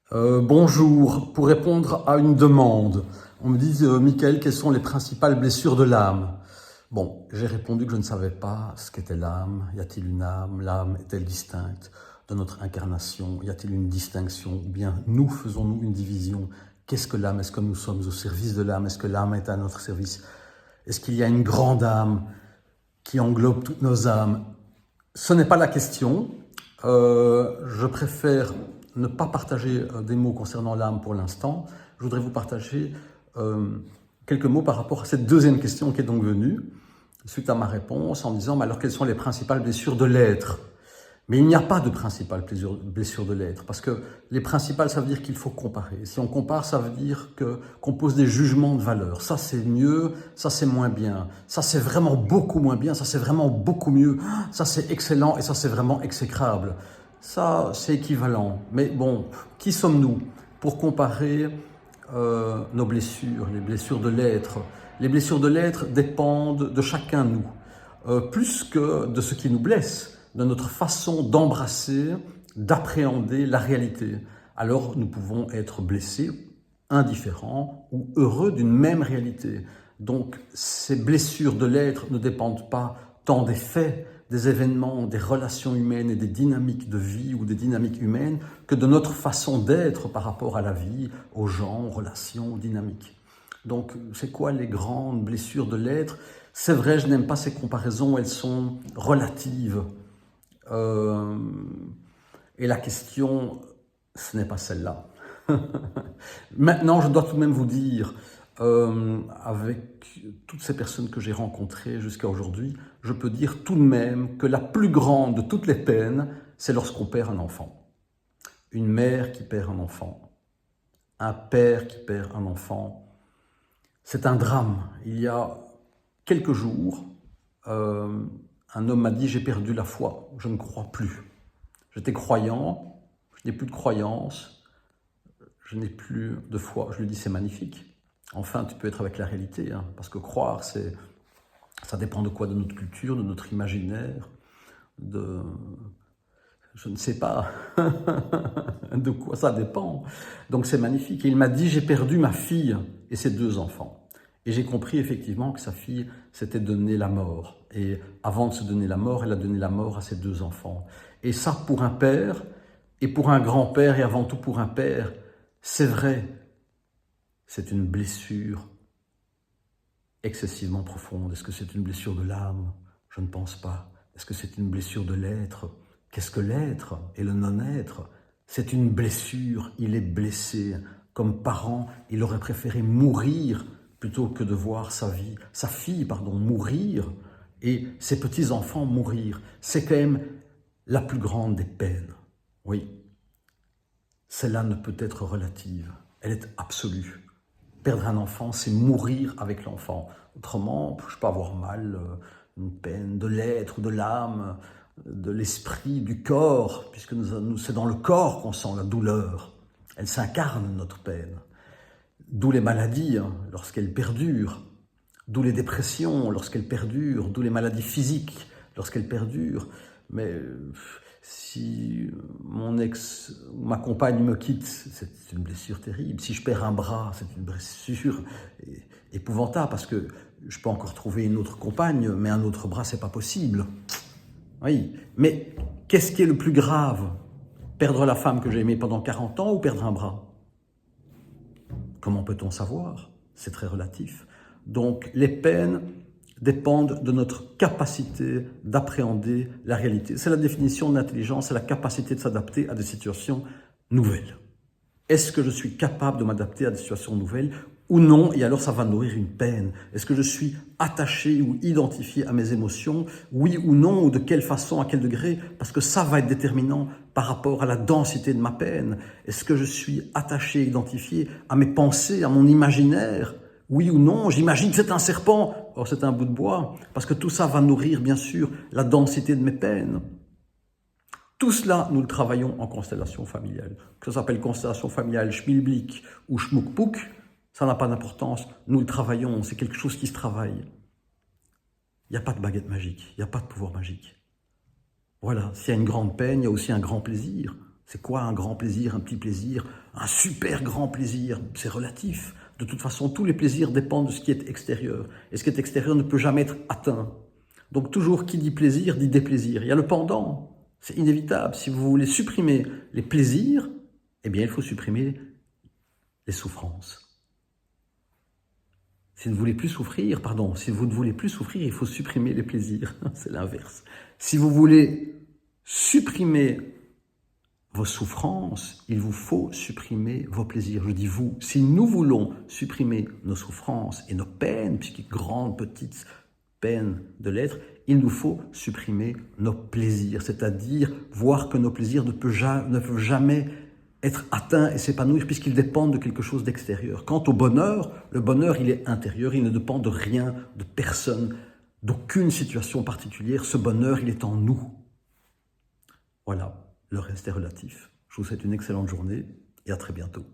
Bonjour, pour répondre à une demande, on me dit, Michael, quelles sont les principales blessures de l'âme? Bon, j'ai répondu que je ne savais pas ce qu'était l'âme. Y a-t-il une âme? L'âme est-elle distincte de notre incarnation? Y a-t-il une distinction? Ou bien nous faisons-nous une division? Qu'est-ce que l'âme? Est-ce que nous sommes au service de l'âme? Est-ce que l'âme est à notre service? Est-ce qu'il y a une grande âme qui englobe toutes nos âmes? Ce n'est pas la question. Je préfère ne pas partager des mots concernant l'âme pour l'instant. Je voudrais vous partager quelques mots par rapport à cette deuxième question qui est donc venue, suite à ma réponse, en disant, mais alors quelles sont les principales blessures de l'être? Mais il n'y a pas de principales blessures de l'être, parce que les principales, ça veut dire qu'il faut comparer. Si on compare, ça veut dire qu'on pose des jugements de valeur. Ça, c'est mieux, ça, c'est moins bien. Ça, c'est vraiment beaucoup moins bien, ça, c'est vraiment beaucoup mieux. Ça, c'est excellent et ça, c'est vraiment exécrable. Ça, c'est équivalent. Mais bon, qui sommes-nous pour comparer nos blessures, les blessures de l'être? Les blessures de l'être dépendent de chacun de nous, plus que de ce qui nous blesse, de notre façon d'embrasser, d'appréhender la réalité. Alors nous pouvons être blessés, indifférents ou heureux d'une même réalité. Donc ces blessures de l'être ne dépendent pas tant des faits, des événements, des relations humaines et des dynamiques de vie ou des dynamiques humaines que de notre façon d'être par rapport à la vie, aux gens, aux relations, aux dynamiques. Donc c'est quoi les grandes blessures de l'être? C'est vrai, je n'aime pas ces comparaisons, elles sont relatives. Et la question, ce n'est pas celle-là. Maintenant, je dois tout de même vous dire, avec toutes ces personnes que j'ai rencontrées jusqu'à aujourd'hui, je peux dire tout de même que la plus grande de toutes les peines, c'est lorsqu'on perd un enfant. Une mère qui perd un enfant, un père qui perd un enfant, c'est un drame. Il y a quelques jours, un homme m'a dit « j'ai perdu la foi, je ne crois plus ». J'étais croyant, je n'ai plus de croyance, je n'ai plus de foi. Je lui dis c'est magnifique. Enfin, tu peux être avec la réalité, hein, parce que croire, ça dépend de quoi? De notre culture, de notre imaginaire, de... je ne sais pas de quoi ça dépend. Donc c'est magnifique. Et il m'a dit j'ai perdu ma fille et ses deux enfants. Et j'ai compris effectivement que sa fille s'était donné la mort. Et avant de se donner la mort, elle a donné la mort à ses deux enfants. Et ça, pour un père, et pour un grand-père, et avant tout pour un père, c'est vrai, c'est une blessure excessivement profonde. Est-ce que c'est une blessure de l'âme? Je ne pense pas. Est-ce que c'est une blessure de l'être? Qu'est-ce que l'être et le non-être? C'est une blessure, il est blessé. Comme parent, il aurait préféré mourir plutôt que de voir sa fille, mourir et ses petits-enfants mourir. C'est quand même la plus grande des peines. Oui, celle-là ne peut être relative, elle est absolue. Perdre un enfant, c'est mourir avec l'enfant. Autrement, je peux avoir mal, une peine de l'être ou de l'âme, de l'esprit, du corps, puisque c'est dans le corps qu'on sent la douleur. Elle s'incarne, notre peine. D'où les maladies, hein, lorsqu'elles perdurent. D'où les dépressions, lorsqu'elles perdurent. D'où les maladies physiques, lorsqu'elles perdurent. Mais si mon ex ou ma compagne me quitte, c'est une blessure terrible. Si je perds un bras, c'est une blessure épouvantable, parce que je peux encore trouver une autre compagne, mais un autre bras, c'est pas possible. Oui, mais qu'est-ce qui est le plus grave? Perdre la femme que j'ai aimée pendant 40 ans ou perdre un bras? Comment peut-on savoir? C'est très relatif. Donc, les peines dépendent de notre capacité d'appréhender la réalité. C'est la définition de l'intelligence, c'est la capacité de s'adapter à des situations nouvelles. Est-ce que je suis capable de m'adapter à des situations nouvelles ou non? Et alors ça va nourrir une peine. Est-ce que je suis attaché ou identifié à mes émotions? Oui ou non? Ou de quelle façon, à quel degré? Parce que ça va être déterminant par rapport à la densité de ma peine. Est-ce que je suis attaché, identifié à mes pensées, à mon imaginaire? Oui ou non? J'imagine que c'est un serpent. Or c'est un bout de bois. Parce que tout ça va nourrir, bien sûr, la densité de mes peines. Tout cela, nous le travaillons en constellation familiale. Que ça s'appelle constellation familiale, schmilblick ou schmuckpuck, ça n'a pas d'importance. Nous le travaillons, c'est quelque chose qui se travaille. Il n'y a pas de baguette magique, il n'y a pas de pouvoir magique. Voilà, s'il y a une grande peine, il y a aussi un grand plaisir. C'est quoi un grand plaisir, un petit plaisir, un super grand plaisir? C'est relatif. De toute façon, tous les plaisirs dépendent de ce qui est extérieur. Et ce qui est extérieur ne peut jamais être atteint. Donc toujours, qui dit plaisir, dit déplaisir. Il y a le pendant. C'est inévitable. Si vous voulez supprimer les plaisirs, eh bien, il faut supprimer les souffrances. Si vous ne voulez plus souffrir, il faut supprimer les plaisirs. C'est l'inverse. Si vous voulez supprimer vos souffrances, il vous faut supprimer vos plaisirs. Je dis vous, si nous voulons supprimer nos souffrances et nos peines, puisqu'il grandes, petites peines de l'être, il nous faut supprimer nos plaisirs, c'est-à-dire voir que nos plaisirs ne peuvent jamais être atteints et s'épanouir puisqu'ils dépendent de quelque chose d'extérieur. Quant au bonheur, le bonheur, il est intérieur, il ne dépend de rien, de personne, d'aucune situation particulière. Ce bonheur, il est en nous. Voilà. Le reste est relatif. Je vous souhaite une excellente journée et à très bientôt.